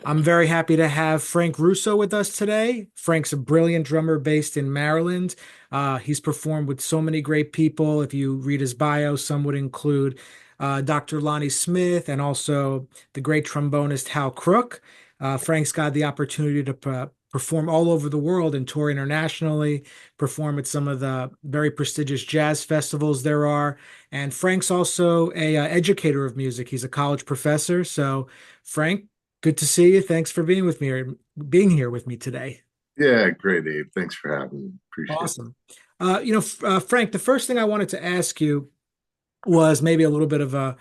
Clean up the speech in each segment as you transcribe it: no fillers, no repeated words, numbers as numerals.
I'm very happy to have Frank Russo with us today. Frank's a brilliant drummer based in Maryland. He's performed with so many great people. If you read his bio, some would include Dr. Lonnie Smith and also the great trombonist Hal Crook. Frank's got the opportunity to perform all over the world and tour internationally, perform at some of the very prestigious jazz festivals there are. And Frank's also a educator of music. He's a college professor. So, Frank, good to see you. Thanks for being with me or being here with me today. Yeah, great, Abe. Thanks for having me. Appreciate it. Awesome. Frank, the first thing I wanted to ask you was maybe a little bit of a,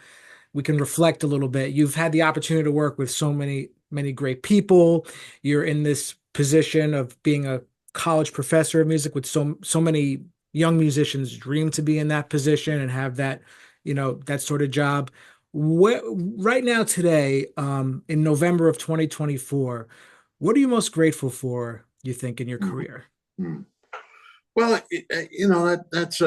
we can reflect a little bit. You've had the opportunity to work with so many great people. You're in this position of being a college professor of music with so many young musicians dream to be in that position and have that, that sort of job. What, right now today, in November of 2024, what are you most grateful for, you think, in your Mhm. career? Mhm. Well, that's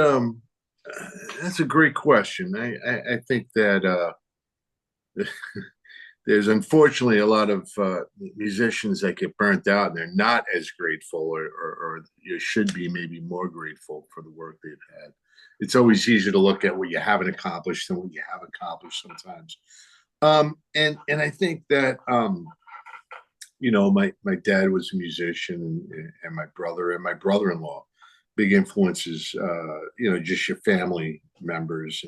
a great question. I think that there's unfortunately a lot of musicians that get burnt out and they're not as grateful, or you should be maybe more grateful for the work they've had. It's always easier to look at what you haven't accomplished than what you have accomplished sometimes. And I think that my dad was a musician, and my brother and my brother-in-law, big influences. Just your family members,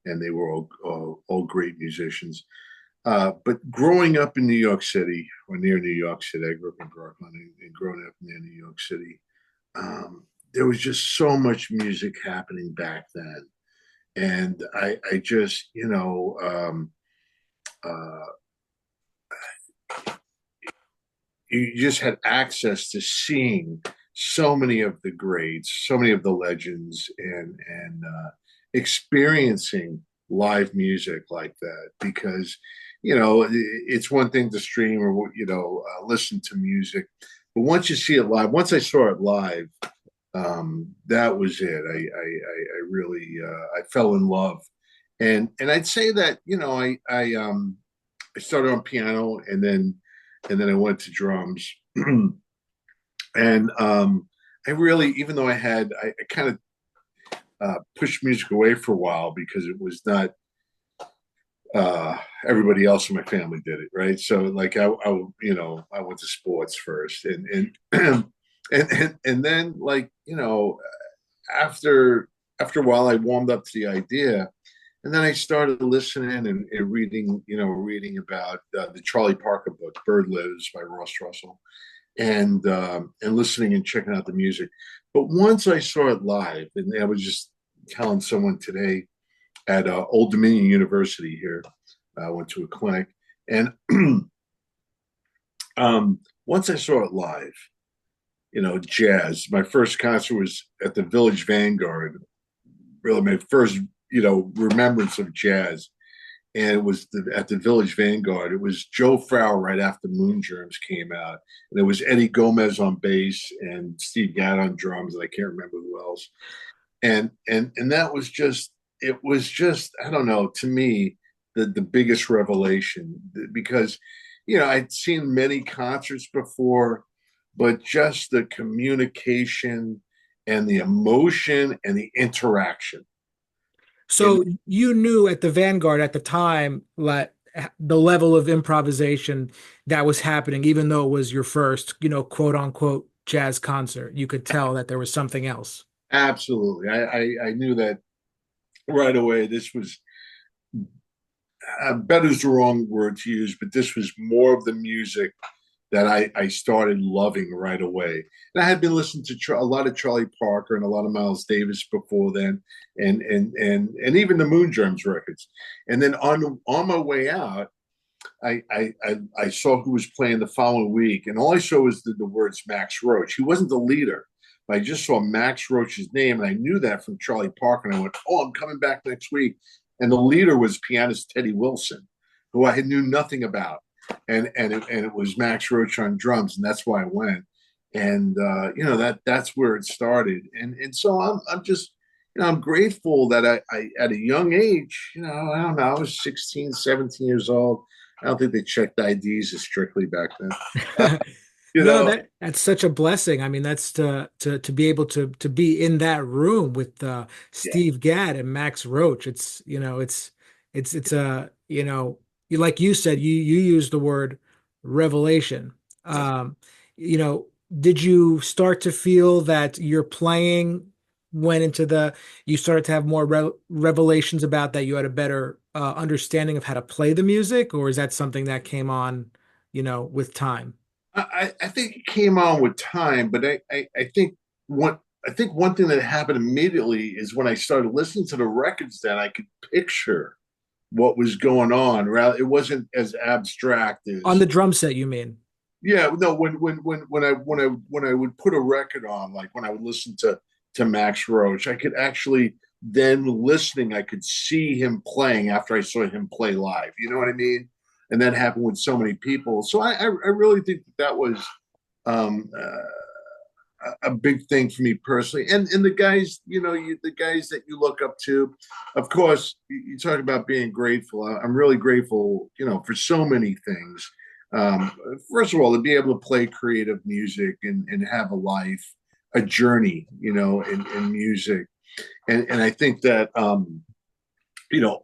and they were all great musicians. But growing up in New York City, or near New York City, I grew up in Brooklyn, and growing up near New York City, there was just so much music happening back then, and I just, uh, you just had access to seeing so many of the greats, so many of the legends, and experiencing live music like that. Because it's one thing to stream or listen to music, but once you see it live, once I saw it live, that was it. I really I fell in love, and I'd say that I started on piano, and then I went to drums. And I really, even though I kind of pushed music away for a while because it was not everybody else in my family did it, right? So like I went to sports first, and and then after after a while I warmed up to the idea, and then I started listening and reading about the Charlie Parker book, Bird Lives by Ross Russell, and listening and checking out the music. But once I saw it live, and I was just telling someone today at Old Dominion University here, I went to a clinic, and once I saw it live, jazz. My first concert was at the Village Vanguard. Really, my first remembrance of jazz, and it was at the Village Vanguard. It was Joe Frau right after Moon Germs came out, and it was Eddie Gomez on bass and Steve Gadd on drums, and I can't remember who else. And that was just, it was just, I don't know, to me the biggest revelation, because I'd seen many concerts before, but just the communication and the emotion and the interaction. And So you knew at the Vanguard at the time that the level of improvisation that was happening, even though it was your first, quote unquote jazz concert, you could tell that there was something else. absolutely, I knew that right away. This was better is the wrong word to use, but this was more of the music that I started loving right away. And I had been listening to a lot of Charlie Parker and a lot of Miles Davis before then, and even the Moon Germs records. And then on my way out, I saw who was playing the following week, and all I saw was the words Max Roach. He wasn't the leader, but I just saw Max Roach's name, and I knew that from Charlie Parker. And I went, "Oh, I'm coming back next week." And the leader was pianist Teddy Wilson, who I knew nothing about, and it was Max Roach on drums, and that's why I went. And that's where it started. And so I'm just I'm grateful that I at a young age, I don't know, I was 16, 17 years old. I don't think they checked IDs as strictly back then. Uh, you No, know, that's such a blessing. I mean, that's to be able to be in that room with yeah, Steve Gadd and Max Roach. It's it's like you said, you use the word revelation. yeah. Um, you know, did you start to feel that your playing went into you started to have more revelations about that you had a better understanding of how to play the music, or is that something that came on, with time? I think it came on with time, but I think one I think one thing that happened immediately is when I started listening to the records, then I could picture what was going on. Rather, it wasn't as abstract On as the drum set, you mean? yeah. No, when I would put a record on, like when I would listen to Max Roach, I could actually then listening, I could see him playing after I saw him play live. You know what I mean? And that happened with so many people. So I really think that was um, a big thing for me personally. And the guys, the guys that you look up to, of course, you talk about being grateful. I'm really grateful, for so many things. Um, First of all, to be able to play creative music and have a life, a journey, in music. And I think that,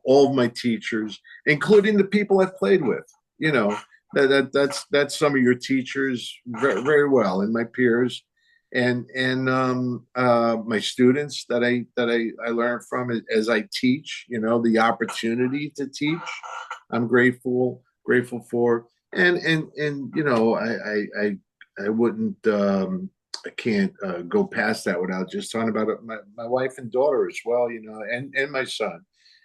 all of my teachers, including the people I've played with, you know, that's some of your teachers very, very well, and my peers, and my students that I learn from as I teach. The opportunity to teach, I'm grateful for, and I wouldn't. I can't go past that without just talking about it, my wife and daughter as well, and my son,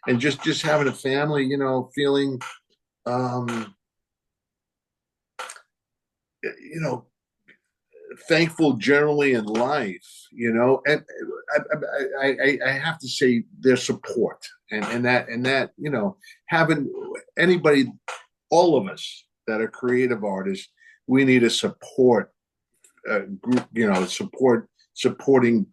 and just having a family, feeling um, you know, thankful generally in life, and I have to say their support and that having anybody, all of us that are creative artists, we need a support group, supporting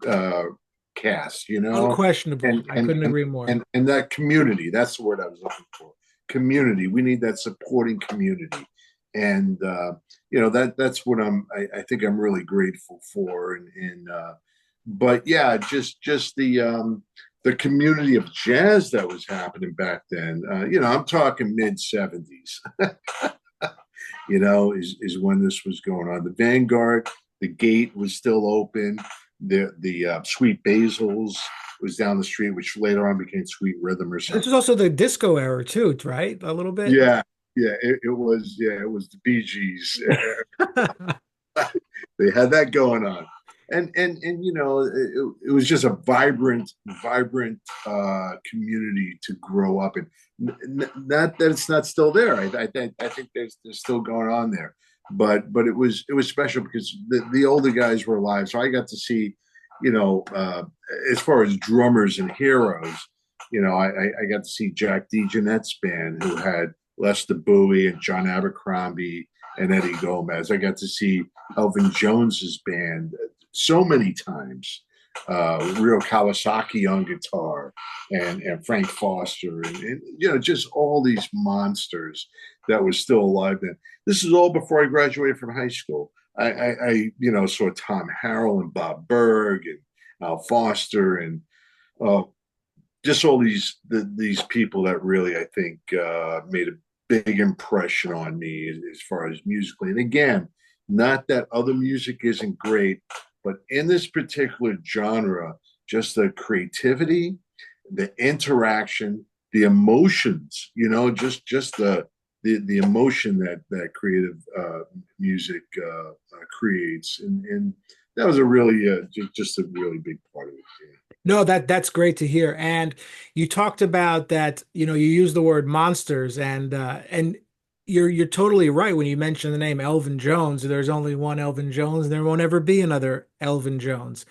cast, Unquestionable. and I and couldn't and agree more. and that community. That's the word I was looking for. Community. We need that supporting community, and that's what I think I'm really grateful for, and but yeah, just the community of jazz that was happening back then. I'm talking mid 70s. Is when this was going on. The Vanguard, the gate was still open. The Sweet Basil's was down the street, which later on became Sweet Rhythm or This something. was also the disco era too, right? A little bit. Yeah, yeah, it was the Bee Gees. They had that going on, and it was just a vibrant community to grow up in. Not that it's not still there. I think there's still going on there, but it was special because the older guys were alive, so I got to see, as far as drummers and heroes, I got to see Jack DeJohnette's band, who had Lester Bowie and John Abercrombie and Eddie Gomez. I got to see Elvin Jones's band so many times. Rio Kawasaki on guitar, and Frank Foster, and just all these monsters that was still alive then. This is all before I graduated from high school. I saw Tom Harrell and Bob Berg and Al Foster, and uh, just all these people that really, I think, made a big impression on me as far as musically. And again, not that other music isn't great, but in this particular genre, just the creativity, the interaction, the emotions, just the emotion that creative music creates, and that was a really just a really big part of it. Yeah. No, that's great to hear. And you talked about that, you use the word monsters and you're totally right when you mention the name Elvin Jones. There's only one Elvin Jones, and there won't ever be another Elvin Jones.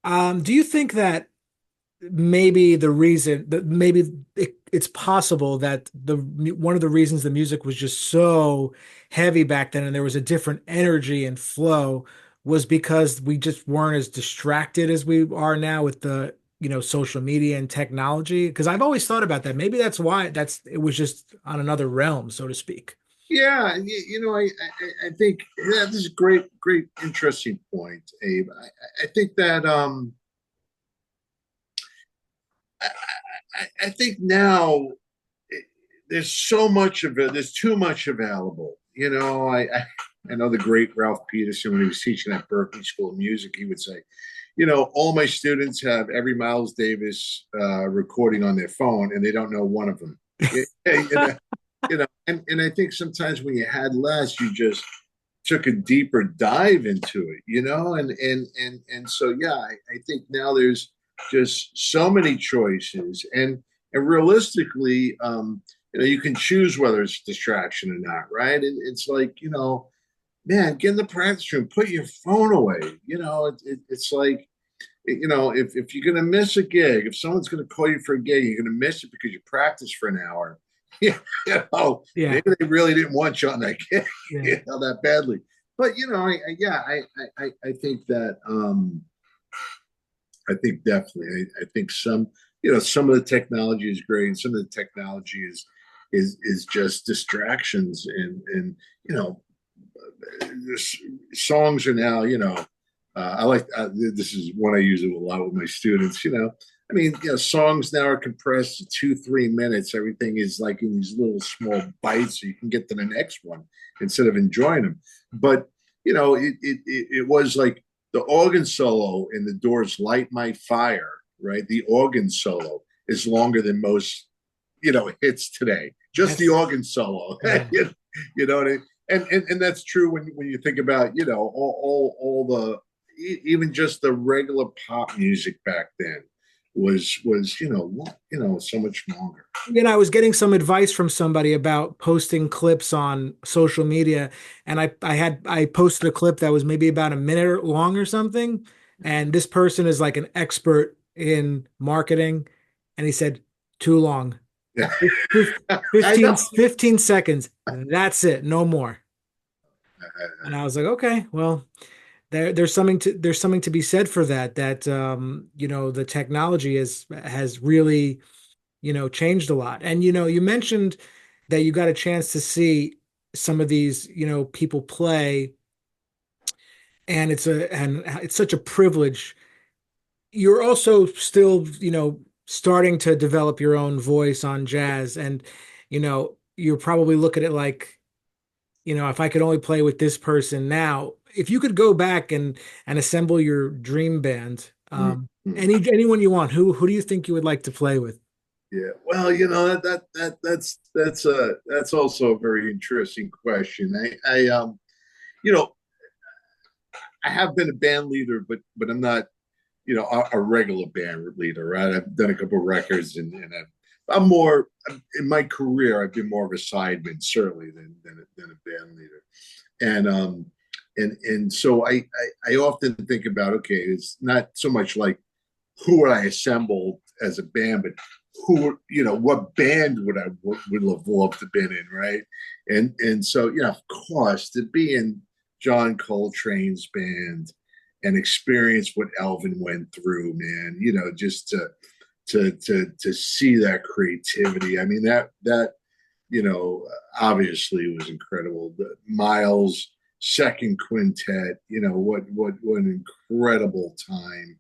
Do you think that maybe the reason that maybe it's possible that the one of the reasons the music was just so heavy back then and there was a different energy and flow was because we just weren't as distracted as we are now with the social media and technology? Because I've always thought about that. Maybe that's why it was just on another realm, so to speak. Yeah, I think this is a great, interesting point, Abe. I think that I, I think now there's so much of it. There's too much available. I know the great Ralph Peterson when he was teaching at Berkeley School of Music. He would say, all my students have every Miles Davis recording on their phone, and they don't know one of them. And I think sometimes when you had less, you just took a deeper dive into it, and so yeah, I think now there's just so many choices, and realistically, you can choose whether it's distraction or not, right? And it's like, man, get in the practice room, put your phone away. It's like, if you're going to miss a gig, if someone's going to call you for a gig, you're going to miss it because you practiced for an hour. Yeah. Maybe they really didn't want you on that gig, Yeah. that badly. But I think that I think definitely, I think some of the technology is great, and some of the technology is just distractions, and you know, songs are now, I like this is one I use a lot with my students. I mean, songs now are compressed to 2-3 minutes. Everything is like in these little small bites, so you can get to the next one instead of enjoying them. But it was like the organ solo in the Doors' "Light My Fire." Right, the organ solo is longer than most hits today. Just the That's organ solo. yeah. You know what I mean? And that's true when you think about all the even just the regular pop music back then was so much longer. I was getting some advice from somebody about posting clips on social media, and I posted a clip that was maybe about a minute long or something, and this person is like an expert in marketing, and he said too long. Yeah. I 15, know. 15 seconds. That's it, no more. And I was like, okay, well, there's something to be said for that the technology has really changed a lot. And you mentioned that you got a chance to see some of these people play, and it's such a privilege. You're also still starting to develop your own voice on jazz, and you're probably looking at like, if I could only play with this person now, if you could go back and assemble your dream band, Mm-hmm. anyone you want, who do you think you would like to play with? Yeah. Well, that's also a very interesting question. You know, I have been a band leader, but I'm not, a regular band leader, right? I've done a couple of records, and I'm more in my career. I've been more of a sideman, certainly, than a band leader, and so I often think about, okay, it's not so much like who would I assemble as a band, but what band would have loved to been in, right? And so of course, to be in John Coltrane's band and experience what Elvin went through, man, just to see that creativity. I mean, that obviously was incredible. The Miles second quintet, what an incredible time.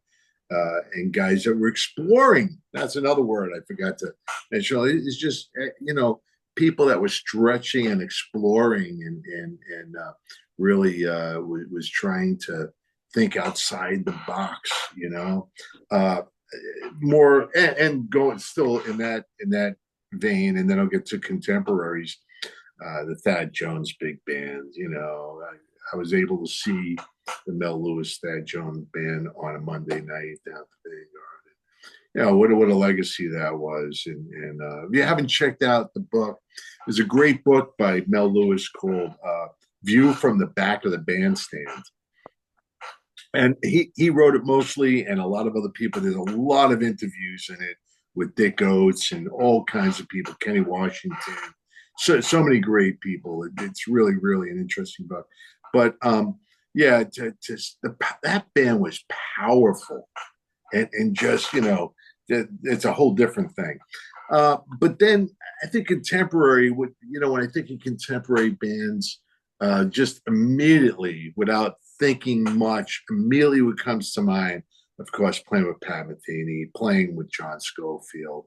And guys that were exploring. That's another word I forgot to mention. It's just people that were stretching and exploring, and really was trying to think outside the box. Uh, More and going still in that vein, and then I'll get to contemporaries. The Thad Jones big band. I was able to see the Mel Lewis Thad Jones band on a Monday night down at the Vanguard. What a legacy that was. And if you haven't checked out the book, there's a great book by Mel Lewis called "View from the Back of the Bandstand." And he wrote it mostly, and a lot of other people. There's a lot of interviews in it with Dick Oates and all kinds of people, Kenny Washington, so many great people. It's really an interesting book. But yeah, that band was powerful, and just, it's a whole different thing. But then I think contemporary, when I think of contemporary bands, just immediately, without thinking much, immediately what comes to mind, of course, playing with Pat Metheny, playing with John Scofield,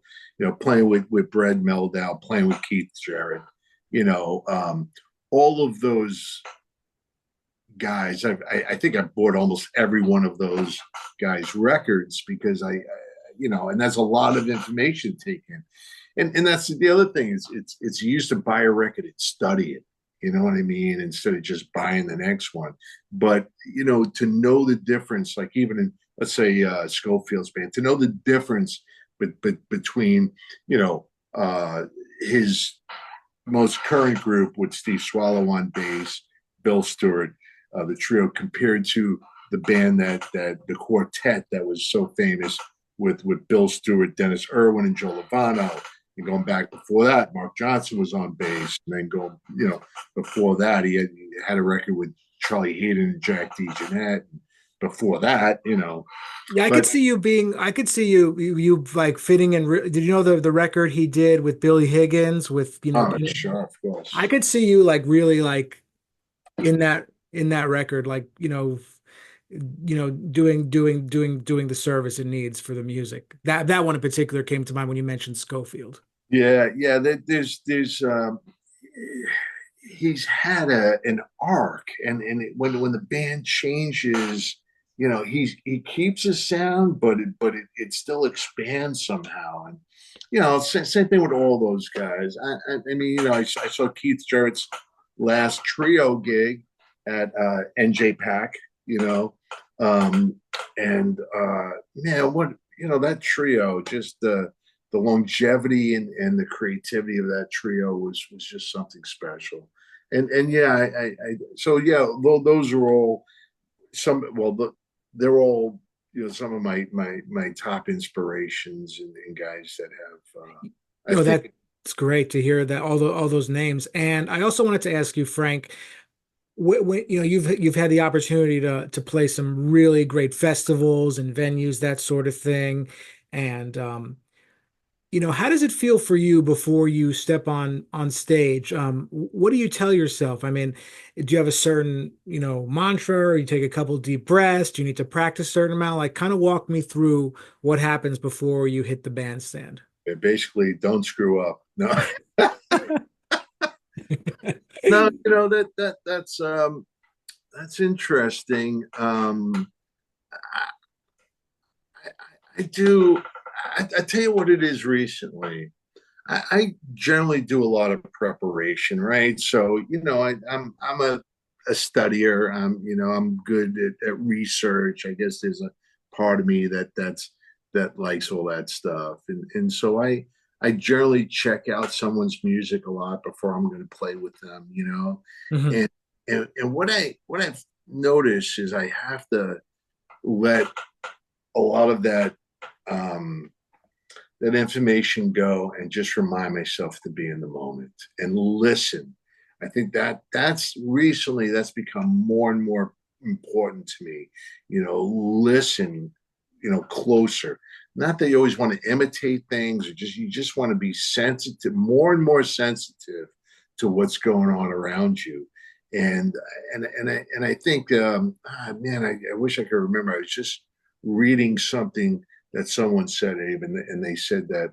playing with Brad Meldau, playing with Keith Jarrett, you know, um, all of those guys. I think I bought almost every one of those guys' records because and that's a lot of information taken. And that's the other thing is it's used to buy a record and study it. You know what I mean? Instead of just buying the next one. But, to know the difference, like even in, let's say, Scofield's band, to know the difference between, his most current group with Steve Swallow on bass, Bill Stewart, the trio, compared to the band that the quartet that was so famous with Bill Stewart, Dennis Irwin, and Joe Lovano. And going back before that, Mark Johnson was on bass. And then before that, he had a record with Charlie Hayden and Jack DeJohnette. Before that, Yeah, I could but see you like fitting in. Did you know the record he did with Billy Higgins with oh, sure, of course. I could see you like really like in that record, like doing the service it needs for the music. That one in particular came to mind when you mentioned Schofield. Yeah, yeah. There's he's had an arc, and when the band changes, he keeps his sound, but it still expands somehow. And same thing with all those guys. I mean, I saw Keith Jarrett's last trio gig at NJ Pack, and man, what that trio, just the longevity and the creativity of that trio was just something special. And yeah, so yeah, those are all they're all some of my top inspirations and guys that have I think. That's great to hear that all those names. And I also wanted to ask you, Frank, when you've had the opportunity to play some really great festivals and venues, that sort of thing, and how does it feel for you before you step on stage? What do you tell yourself? I mean, do you have a certain, mantra, or you take a couple deep breaths? Do you need to practice a certain amount? Like, kind of walk me through what happens before you hit the bandstand. Basically, don't screw up. No, no, that's interesting. I do. I tell you what it is recently. I generally do a lot of preparation, right? So I'm a studier. I'm good at research. I guess there's a part of me that likes all that stuff, and so I generally check out someone's music a lot before I'm going to play with them, Mhm. and and what I've noticed is I have to let a lot of um, that information go and just remind myself to be in the moment and listen. I think that's become more and more important to me. Listen, closer. Not that you always want to imitate things, or you just want to be sensitive, more and more sensitive to what's going on around you. And I think, man, I wish I could remember. I was just reading something that someone said, Abe, and they said that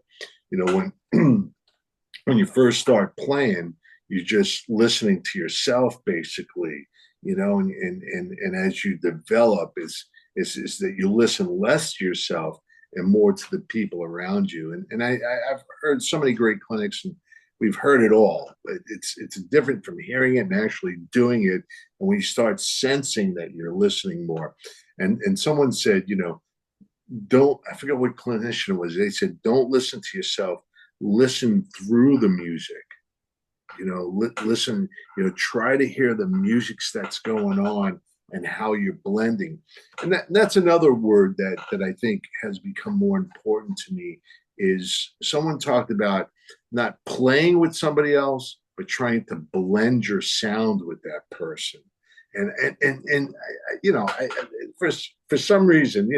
when when you first start playing, you're just listening to yourself, basically, and as you develop, is that you listen less to yourself and more to the people around you. And I've heard so many great clinics, and we've heard it all. It's different from hearing it and actually doing it. And when you start sensing that you're listening more, and someone said, don't, I forget what clinician it was. They said, don't listen to yourself, listen through the music. Listen, try to hear the music that's going on and how you're blending. And that's another word that I think has become more important to me. Is someone talked about not playing with somebody else, but trying to blend your sound with that person. And for some reason,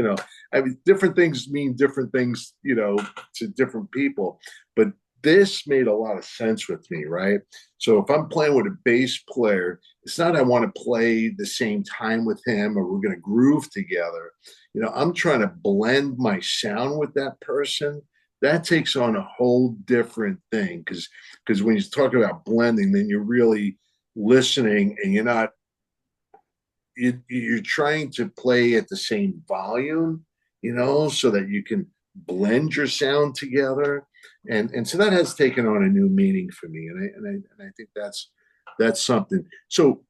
I mean, different things mean different things, to different people. But this made a lot of sense with me, right? So if I'm playing with a bass player, it's not I want to play the same time with him or we're going to groove together. I'm trying to blend my sound with that person. That takes on a whole different thing because when you talk about blending, then you're really listening and you're trying to play at the same volume, so that you can blend your sound together, and so that has taken on a new meaning for me, and I think that's something. So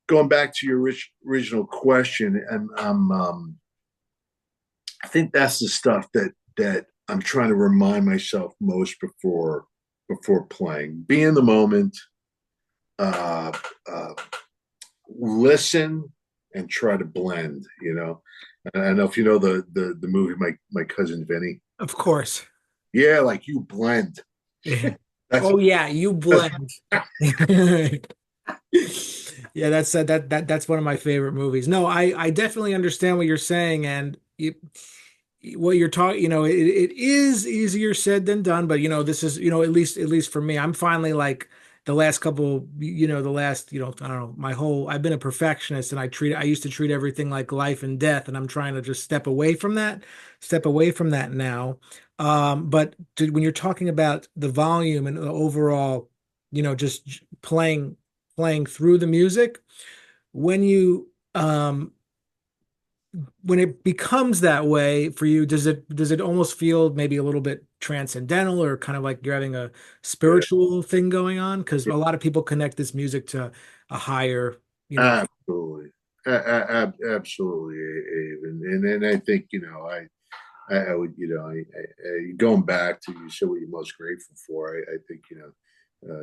going back to your original question, and I think that's the stuff that I'm trying to remind myself most before playing. Be in the moment, uh, uh, listen, and try to blend. And I don't know if you know the movie My Cousin Vinny. Of course. Yeah, like you blend. Yeah. That's Oh yeah, you that's blend. Yeah, that's one of my favorite movies. No, I definitely understand what you're saying, and what you're talking, it is easier said than done, but this is, at least for me, I'm finally like the last couple, the last, I don't know, I've been a perfectionist, and I used to treat everything like life and death, and I'm trying to just step away from that now. But when you're talking about the volume and the overall, just playing through the music, when you when it becomes that way for you, does it almost feel maybe a little bit transcendental, or kind of like you're having a yeah, spiritual thing going on? Because a lot of people connect this music to a higher, absolutely, absolutely, Abe. And I think I would going back to, you said what you're most grateful for. I think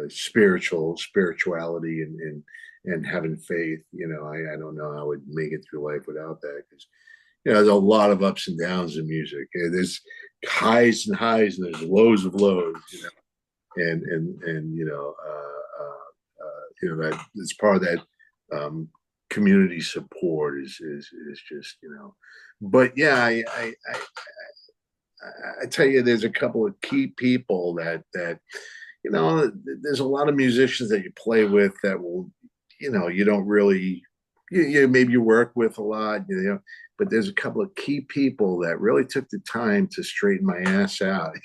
spirituality and having faith. I don't know how I would make it through life without that, because there's a lot of ups and downs in music. There's highs and highs, and there's lows of lows. And that it's part of that community support is just. But yeah, I tell you, there's a couple of key people that there's a lot of musicians that you play with that will, you don't really, maybe you work with a lot, but there's a couple of key people that really took the time to straighten my ass out.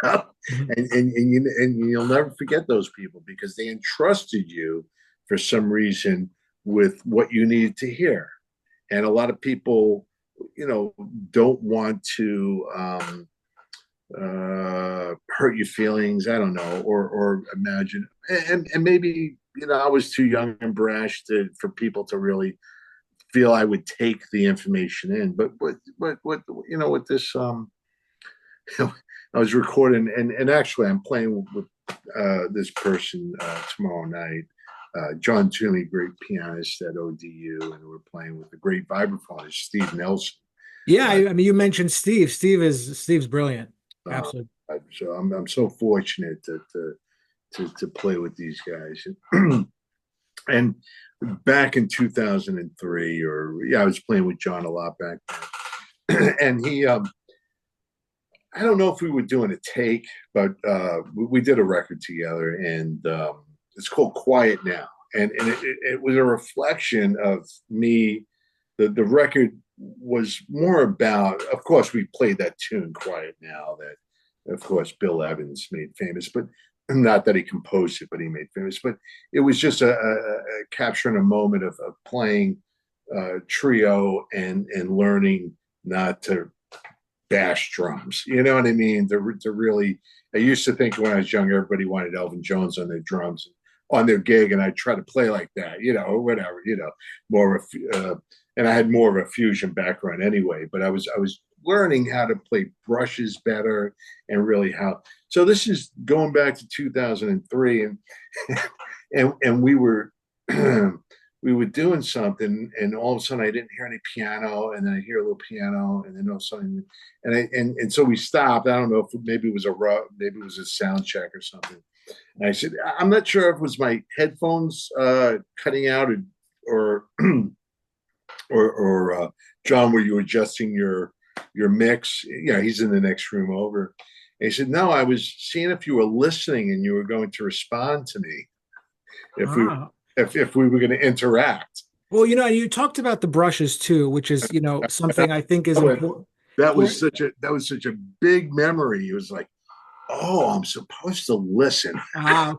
Mhm. And you'll never forget those people because they entrusted you for some reason with what you needed to hear. And a lot of people, don't want to hurt your feelings. I don't know, or imagine, and maybe I was too young and brash for people to really feel I would take the information in. But with this, I was recording, and actually I'm playing with this person tomorrow night. John Toomey, great pianist at ODU, and we're playing with the great vibraphonist Steve Nelson. Yeah, Uh, I mean, you mentioned Steve. Steve's brilliant. uh, Absolutely. so I'm so fortunate to play with these guys. And back in 2003, or yeah, I was playing with John a lot back then. And he, I don't know if we were doing a take, but we did a record together, and it's called Quiet Now. And it was a reflection of me. The record was more about, of course, we played that tune Quiet Now that, of course, Bill Evans made famous, but not that he composed it, but he made famous. But it was just a capturing a moment of playing trio and learning not to bash drums. You know what I mean? To really, I used to think when I was young, everybody wanted Elvin Jones on their drums on their gig, and I try to play like that, or whatever, more of and I had more of a fusion background anyway. But I was learning how to play brushes better and really how. So this is going back to 2003, and we were. We were doing something, and all of a sudden I didn't hear any piano, and then I hear a little piano, and then all of a sudden, and so we stopped. I don't know if maybe it was maybe it was a sound check or something. And I said, I'm not sure if it was my headphones cutting out, or or John, were you adjusting your mix? Yeah, he's in the next room over. And he said, no, I was seeing if you were listening and you were going to respond to me if we Ah. if we were going to interact. Well, you talked about the brushes too, which is, something I think is important. That was such a big memory. It was like, oh, I'm supposed to listen, Ah,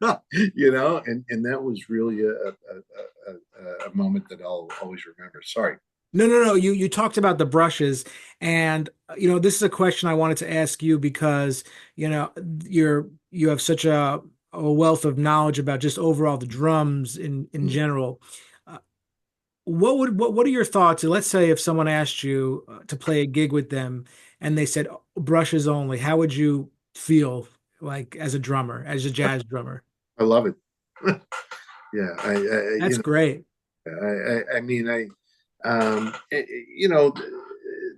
and that was really a moment that I'll always remember. Sorry. no, no, no. You talked about the brushes, and this is a question I wanted to ask you because you know you have such a wealth of knowledge about just overall the drums in general. Uh, what are your thoughts? Let's say if someone asked you to play a gig with them and they said brushes only, how would you feel like as a drummer, as a jazz drummer? I love it. Yeah, That's great. I mean, you know,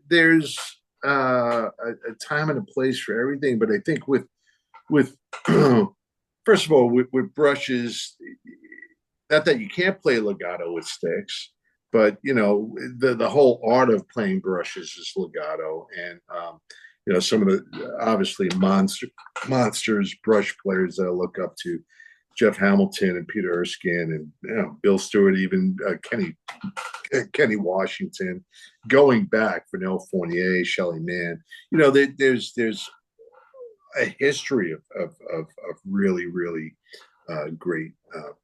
there's a time and a place for everything, but I think with first of all, with brushes, not that you can't play legato with sticks, but the whole art of playing brushes is legato, and some of the obviously monsters brush players that I look up to, Jeff Hamilton and Peter Erskine and Bill Stewart, even Kenny Washington, going back for Nell Fournier, Shelly Manne. There's a history of really really great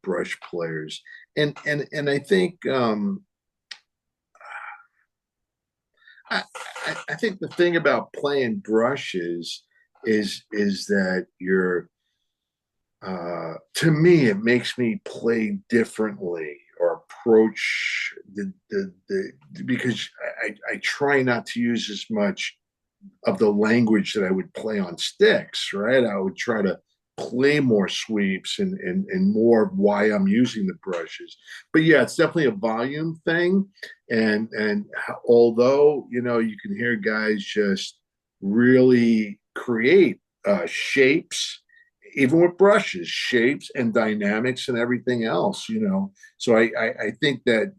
brush players, and I think I, I think the thing about playing brushes is that you're to me it makes me play differently or approach the because I try not to use as much of the language that I would play on sticks, right? I would try to play more sweeps and more of why I'm using the brushes. But yeah, it's definitely a volume thing. And although, you can hear guys just really create shapes, even with brushes, shapes and dynamics and everything else. So I think that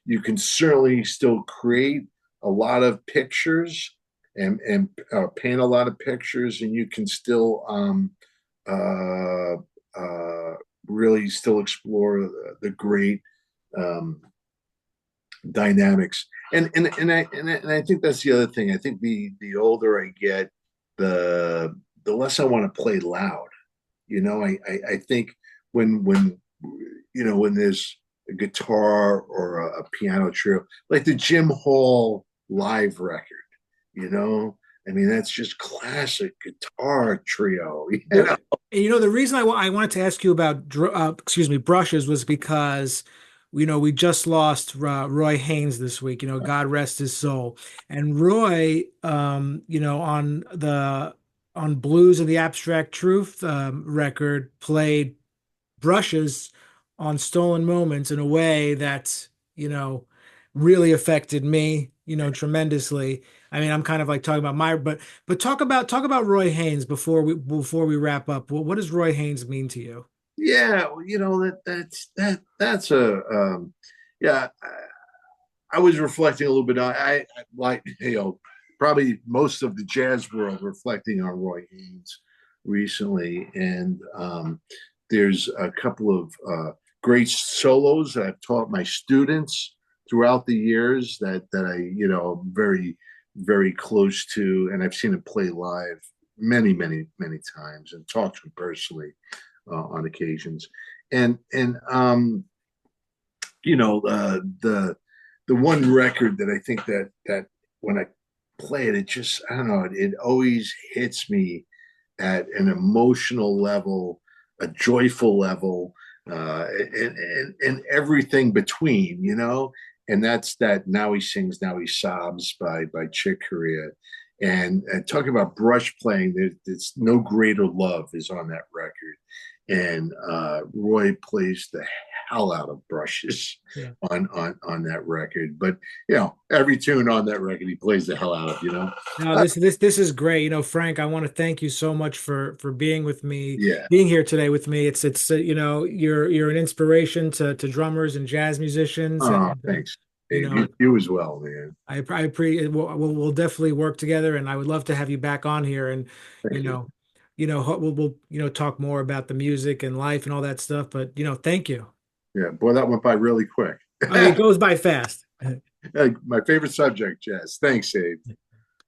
you can certainly still create a lot of pictures and paint a lot of pictures, and you can still uh, really still explore the great um, dynamics. And I think that's the other thing. I think the older I get, the less I want to play loud. I think when there's a guitar or a piano trio, like the Jim Hall live record, you know, I mean, that's just classic guitar trio. Well, the reason I wanted to ask you about excuse me, brushes was because we just lost Roy Haynes this week. God rest his soul. And Roy, on Blues of the Abstract Truth record, played brushes on Stolen Moments in a way that, really affected me, tremendously. I mean, I'm kind of like talking about but talk about Roy Haynes before we wrap up. What does Roy Haynes mean to you? Yeah, that's a yeah. I was reflecting a little bit on I like probably most of the jazz world reflecting on Roy Haynes recently, and there's a couple of great solos that I've taught my students throughout the years that I very very close to, and I've seen him play live many many many times and talked to him personally on occasions, and the one record that I think that when I play it, it just I don't know, it always hits me at an emotional level, a joyful level, and everything between. And that's that Now He Sings, Now He Sobs by Chick Corea. And talking about brush playing, there's no greater love is on that record. And Roy plays the hell out of brushes Yeah. on that record. But every tune on that record he plays the hell out of. No, Uh, this is great. Frank, I want to thank you so much for being with me, yeah. being here today with me. It's you're an inspiration to drummers and jazz musicians, Oh, and thanks, you Dave. know You as well, man. I appreciate we'll definitely work together, and I would love to have you back on here, and you Thank you. know we'll talk more about the music and life and all that stuff. But thank you. Yeah, boy, that went by really quick. It goes by fast. My favorite subject, jazz. Thanks, Abe.